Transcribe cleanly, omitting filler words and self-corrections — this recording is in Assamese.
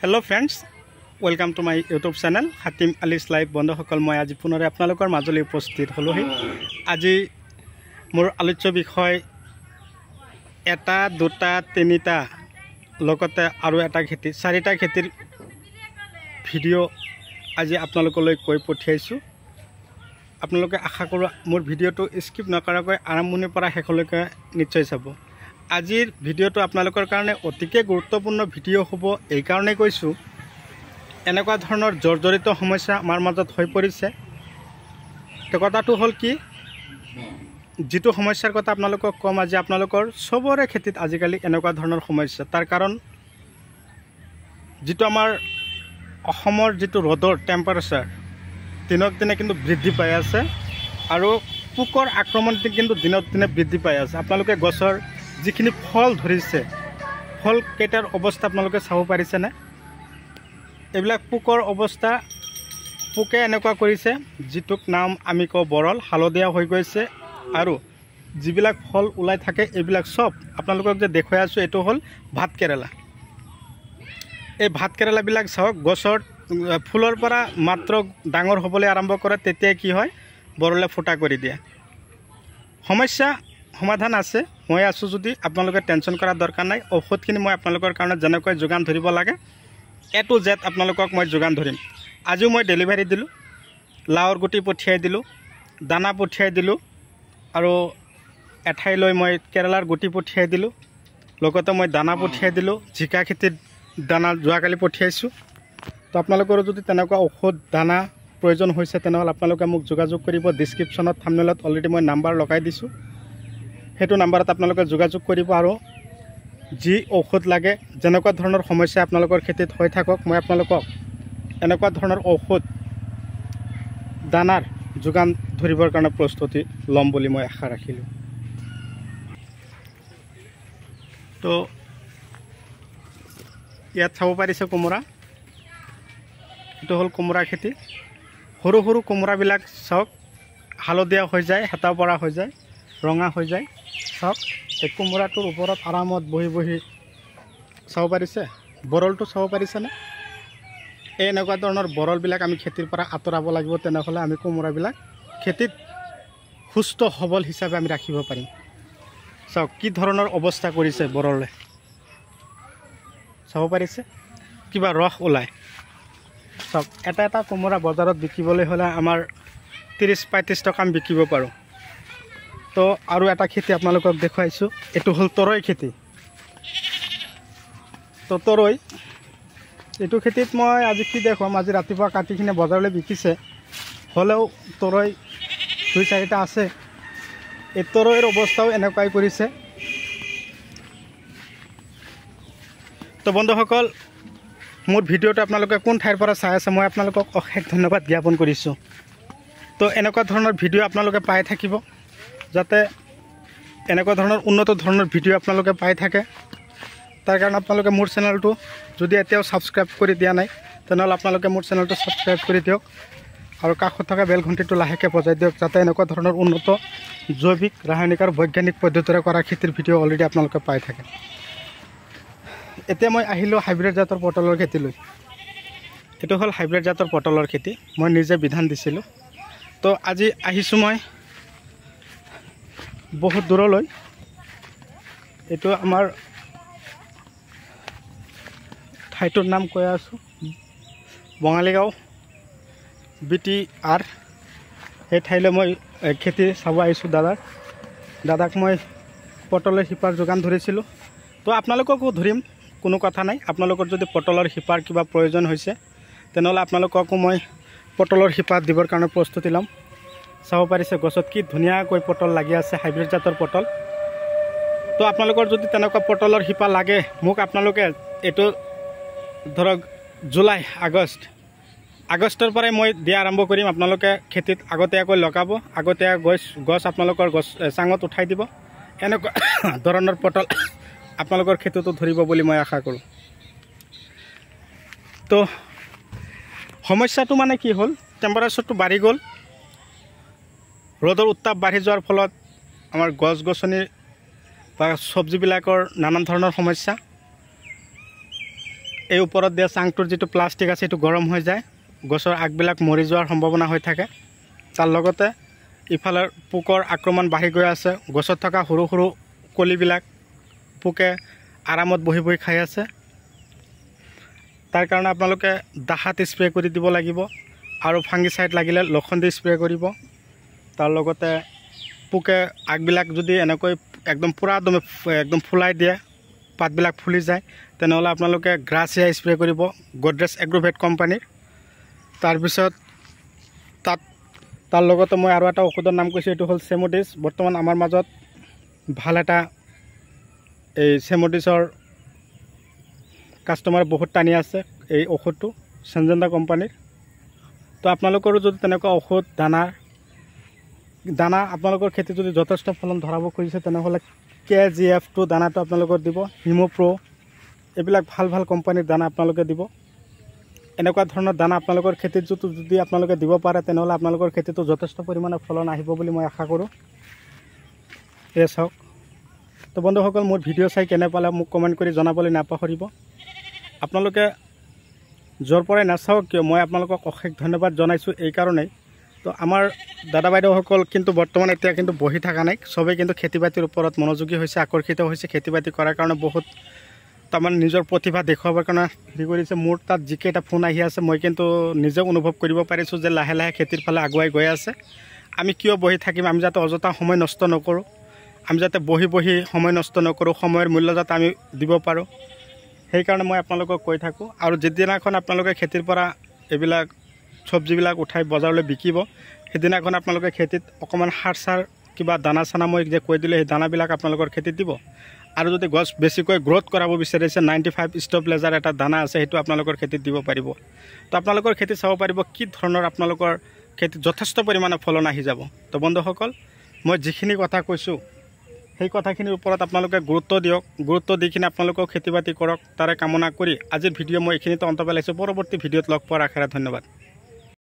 Hello friends welcome to my YouTube channel Hatim Alis live बंधुसकल मैं आज पुनरे आपनालोकर माजली उपस्थित हलोहि। आज मोर आलोच्य विषय एटा दुटा तिनिटा लगते आरो एटा खेती चारिटा खेतिर भिडिओ आज आपनालोकলৈ কৈ পঠিয়াইছো। आपनालोके आशा करो मोर भिडिओটো स्किप नकराকৈ आरम्भणिर পৰা শেষলৈকে निश्चय চাব। আজিৰ ভিডিঅ'টো আপোনালোকৰ কাৰণে অতিকে গুৰুত্বপূৰ্ণ ভিডিঅ' হ'ব। এই কাৰণে কৈছোঁ এনেকুৱা ধৰণৰ জৰ্জৰিত সমস্যা আমাৰ মাজত হৈ পৰিছে। তো কথাটো হ'ল কি, যিটো সমস্যাৰ কথা আপোনালোকক কম আজি আপোনালোকৰ সবৰে খেতিত আজিকালি এনেকুৱা ধৰণৰ সমস্যা। তাৰ কাৰণ যিটো আমাৰ অসমৰ যিটো ৰ'দৰ টেম্পাৰেচাৰ দিনক দিনে কিন্তু বৃদ্ধি পাই আছে আৰু পোকৰ আক্ৰমণ কিন্তু দিনক দিনে বৃদ্ধি পাই আছে। আপোনালোকে গছৰ যিখিনি ফল ধৰিছে ফল কেইটাৰ অৱস্থা আপোনালোকে চাব পাৰিছেনে? এইবিলাক পোকৰ অৱস্থা, পোকে এনেকুৱা কৰিছে যিটোক নাম আমি কওঁ বৰল, হালধীয়া হৈ গৈছে আৰু যিবিলাক ফল ওলাই থাকে এইবিলাক সব আপোনালোকক যে দেখুৱাই আছোঁ এইটো হ'ল ভাত কেৰেলা। এই ভাত কেৰেলাবিলাক চাওক, গছৰ ফুলৰ পৰা মাত্ৰ ডাঙৰ হ'বলৈ আৰম্ভ কৰে তেতিয়া কি হয়, বৰলে ফুটা কৰি দিয়ে। সমস্যা সমাধান আছে, মই আছোঁ যদি আপোনালোকে টেনশ্যন কৰাৰ দৰকাৰ নাই। ঔষধখিনি মই আপোনালোকৰ কাৰণে যেনেকৈ যোগান ধৰিব লাগে A to Z আপোনালোকক মই যোগান ধৰিম। আজিও মই ডেলিভাৰী দিলোঁ, লাওৰ গুটি পঠিয়াই দিলোঁ, দানা পঠিয়াই দিলোঁ আৰু এঠাইলৈ মই কেৰেলাৰ গুটি পঠিয়াই দিলোঁ, লগতে মই দানা পঠিয়াই দিলোঁ, জিকা খেতিৰ দানা যোৱাকালি পঠিয়াইছোঁ। তো আপোনালোকৰ যদি তেনেকুৱা ঔষধ দানা প্ৰয়োজন হৈছে তেনেহ'লে আপোনালোকে মোক যোগাযোগ কৰিব। ডিছক্ৰিপশ্যনত থাম্বনেইলত অলৰেডি মই নাম্বাৰ লগাই দিছোঁ, সেইটো নাম্বাৰত আপোনালোকে যোগাযোগ কৰিব আৰু যি ঔষধ লাগে যেনেকুৱা ধৰণৰ সমস্যা আপোনালোকৰ খেতিত হৈ থাকক মই আপোনালোকক এনেকুৱা ধৰণৰ ঔষধ দানাৰ যোগান ধৰিবৰ কাৰণে প্ৰস্তুতি ল'ম বুলি মই আশা ৰাখিলোঁ। তো ইয়াত চাব পাৰিছে কোমোৰা, এইটো হ'ল কোমোৰা খেতি। সৰু সৰু কোমোৰাবিলাক চাওক, হালধীয়া হৈ যায়, হেতা পৰা হৈ যায়, ৰঙা হৈ যায়। চাওক এই কোমোৰাটোৰ ওপৰত আৰামত বহি বহি চাব পাৰিছে, বৰলটো চাব পাৰিছেনে? এই এনেকুৱা ধৰণৰ বৰলবিলাক আমি খেতিৰ পৰা আঁতৰাব লাগিব, তেনেহ'লে আমি কোমোৰাবিলাক খেতিত সুস্থ সবল হিচাপে আমি ৰাখিব পাৰিম। চাওক কি ধৰণৰ অৱস্থা কৰিছে বৰলে, চাব পাৰিছে, কিবা ৰস ওলায়। চাওক এটা এটা কোমোৰা বজাৰত বিকিবলৈ হ'লে আমাৰ 30-35 টকা আমি বিকিব পাৰোঁ। তো আৰু এটা খেতি আপোনালোকক দেখুৱাইছোঁ, এইটো হ'ল তৰৈ খেতি। তো তৰৈ এইটো খেতিত মই আজি কি দেখুৱাম, আজি ৰাতিপুৱা কাটিখিনি বজাৰলৈ বিকিছে, হ'লেও তৰৈ 2-4টা আছে। এই তৰৈৰ অৱস্থাও এনেকুৱাই কৰিছে। তো বন্ধুসকল, মোৰ ভিডিঅ'টো আপোনালোকে কোন ঠাইৰ পৰা চাই আছে মই আপোনালোকক অশেষ ধন্যবাদ জ্ঞাপন কৰিছোঁ। তো এনেকুৱা ধৰণৰ ভিডিঅ' আপোনালোকে পাই থাকিব, যাতে এনেকুৱা ধৰণৰ উন্নত ধৰণৰ ভিডিঅ' আপোনালোকে পাই থাকে। তাৰ কাৰণে আপোনালোকে মোৰ চেনেলটো যদি এতিয়াও ছাবস্ক্ৰাইব কৰি দিয়া নাই তেনেহ'লে আপোনালোকে মোৰ চেনেলটো ছাবস্ক্ৰাইব কৰি দিয়ক আৰু কাষত থকা বেল ঘণ্টিটো লাহেকৈ বজাই দিয়ক, যাতে এনেকুৱা ধৰণৰ উন্নত জৈৱিক, ৰাসায়নিক আৰু বৈজ্ঞানিক পদ্ধতিৰে কৰা খেতিৰ ভিডিঅ' অলৰেডি আপোনালোকে পাই থাকে। এতিয়া মই আহিলোঁ হাইব্ৰিড জাতৰ পটলৰ খেতিলৈ। এইটো হ'ল হাইব্ৰিড জাতৰ পটলৰ খেতি, মই নিজে বিধান দিছিলোঁ। তো আজি আহিছোঁ মই বহুত দূৰলৈ। এইটো আমাৰ ঠাইটোৰ নাম কৈ আছোঁ, বঙালীগাঁও BTR। সেই ঠাইলৈ মই খেতি চাব আহিছোঁ। দাদাক মই পটলৰ শিপাৰ যোগান ধৰিছিলোঁ। তো আপোনালোককো ধৰিম, কোনো কথা নাই। আপোনালোকৰ যদি পটলৰ শিপাৰ কিবা প্ৰয়োজন হৈছে তেনেহ'লে আপোনালোককো মই পটলৰ শিপা দিবৰ কাৰণে প্ৰস্তুতি ল'ম। চাব পাৰিছে গছত কি ধুনীয়াকৈ পটল লাগি আছে, হাইব্ৰিড জাতৰ পটল। তো আপোনালোকৰ যদি তেনেকুৱা পটলৰ শিপা লাগে মোক আপোনালোকে এইটো ধৰক জুলাই আগষ্টৰ পৰাই মই দিয়া আৰম্ভ কৰিম। আপোনালোকে খেতিত আগতীয়াকৈ লগাব, আগতীয়া গছ আপোনালোকৰ চাঙত উঠাই দিব। এনেকুৱা ধৰণৰ পটল আপোনালোকৰ খেতিটো ধৰিব বুলি মই আশা কৰোঁ। তো সমস্যাটো মানে কি হ'ল, টেম্পাৰেচাৰটো বাঢ়ি গ'ল, ৰ'দৰ উত্তাপ বাঢ়ি যোৱাৰ ফলত আমাৰ গছ গছনি বা চব্জিবিলাকৰ নানান ধৰণৰ সমস্যা। এই ওপৰত দিয়া চাংটোৰ যিটো প্লাষ্টিক আছে সেইটো গৰম হৈ যায়, গছৰ আগবিলাক মৰি যোৱাৰ সম্ভাৱনা হৈ থাকে। তাৰ লগতে ইফালে পোকৰ আক্ৰমণ বাঢ়ি গৈ আছে। গছত থকা সৰু সৰু কলিবিলাক পোকে আৰামত বহি বহি খাই আছে। তাৰ কাৰণে আপোনালোকে দাহাত স্প্ৰে কৰি দিব লাগিব আৰু ফাংগিচাইড লাগিলে লোখন দি স্প্ৰে কৰিব। তাৰ লগতে পোকে আগবিলাক যদি এনেকৈ একদম পুৰা একদম ফুলাই দিয়ে, পাতবিলাক ফুলি যায়, তেনেহ'লে আপোনালোকে গ্ৰাছিয়া স্প্ৰে কৰিব, গডৰেজ এগ্ৰোভেট কোম্পানীৰ। তাৰপিছত তাৰ লগতে মই আৰু এটা ঔষধৰ নাম কৈছোঁ, এইটো হ'ল চেমোডিছ। বৰ্তমান আমাৰ মাজত ভাল এটা এই চেমোডিছৰ কাষ্টমাৰ বহুত টানি আছে এই ঔষধটো চেনজেণ্ডা কোম্পানীৰ। তো আপোনালোকৰো যদি তেনেকুৱা ঔষধ দানা আপোনালোকৰ খেতিত যদি যথেষ্ট ফলন ধৰাব খুজিছে, তেনেহ'লে KGF2 দানাটো আপোনালোকৰ দিব, হিমোপ্ৰ, এইবিলাক ভাল ভাল কোম্পানীৰ দানা আপোনালোকে দিব। এনেকুৱা ধৰণৰ দানা আপোনালোকৰ খেতিত যদি আপোনালোকে দিব পাৰে, তেনেহ'লে আপোনালোকৰ খেতিটো যথেষ্ট পৰিমাণে ফলন আহিব বুলি মই আশা কৰোঁ। এয়া চাওক। তো বন্ধুসকল, মোৰ ভিডিঅ' চাই কেনে পালে মোক কমেণ্ট কৰি জনাবলৈ নাপাহৰিব। আপোনালোকে য'ৰ পৰাই নাচাওক কিয়, মই আপোনালোকক অশেষ ধন্যবাদ জনাইছোঁ এই কাৰণেই। তো আমাৰ দাদা বাইদেউসকল কিন্তু বৰ্তমান এতিয়া কিন্তু বহি থকা নাই, চবেই কিন্তু খেতি বাতিৰ ওপৰত মনোযোগী হৈছে, আকৰ্ষিত হৈছে। খেতি বাতি কৰাৰ কাৰণে বহুত তাৰমানে নিজৰ প্ৰতিভা দেখুৱাবৰ কাৰণে হেৰি কৰিছে। মোৰ তাত যিকেইটা ফোন আহি আছে, মই কিন্তু নিজে অনুভৱ কৰিব পাৰিছোঁ যে লাহে লাহে খেতিৰ ফালে আগুৱাই গৈ আছে। আমি কিয় বহি থাকিম? আমি যাতে অযথা সময় নষ্ট নকৰোঁ, আমি যাতে বহি বহি সময় নষ্ট নকৰোঁ, সময়ৰ মূল্য যাতে আমি দিব পাৰোঁ, সেইকাৰণে মই আপোনালোকক কৈ থাকোঁ। আৰু যিদিনাখন আপোনালোকে খেতিৰ পৰা এইবিলাক চব্জিবিলাক উঠাই বজাৰলৈ বিকিব, সেইদিনাখন আপোনালোকে খেতিত অকণমান সাৰ চাৰ কিবা দানা চানা মই যে কৈ দিলোঁ, সেই দানাবিলাক আপোনালোকৰ খেতিত দিব। আৰু যদি গছ বেছিকৈ গ্ৰ'থ কৰাব বিচাৰিছে, 95 ষ্টেবিলাইজাৰ এটা দানা আছে, সেইটো আপোনালোকৰ খেতিত দিব পাৰিব। তো আপোনালোকৰ খেতিত চাব পাৰিব কি ধৰণৰ আপোনালোকৰ খেতিত যথেষ্ট পৰিমাণে ফলন আহি যাব। তো বন্ধুসকল, মই যিখিনি কথা কৈছোঁ সেই কথাখিনিৰ ওপৰত আপোনালোকে গুৰুত্ব দিয়ক। গুৰুত্ব দি কিনে আপোনালোকেও খেতি বাতি কৰক, তাৰে কামনা কৰি আজিৰ ভিডিঅ' মই এইখিনিতে অন্ত পেলাইছোঁ। পৰৱৰ্তী ভিডিঅ'ত লগ পোৱাৰ আশাৰে ধন্যবাদ।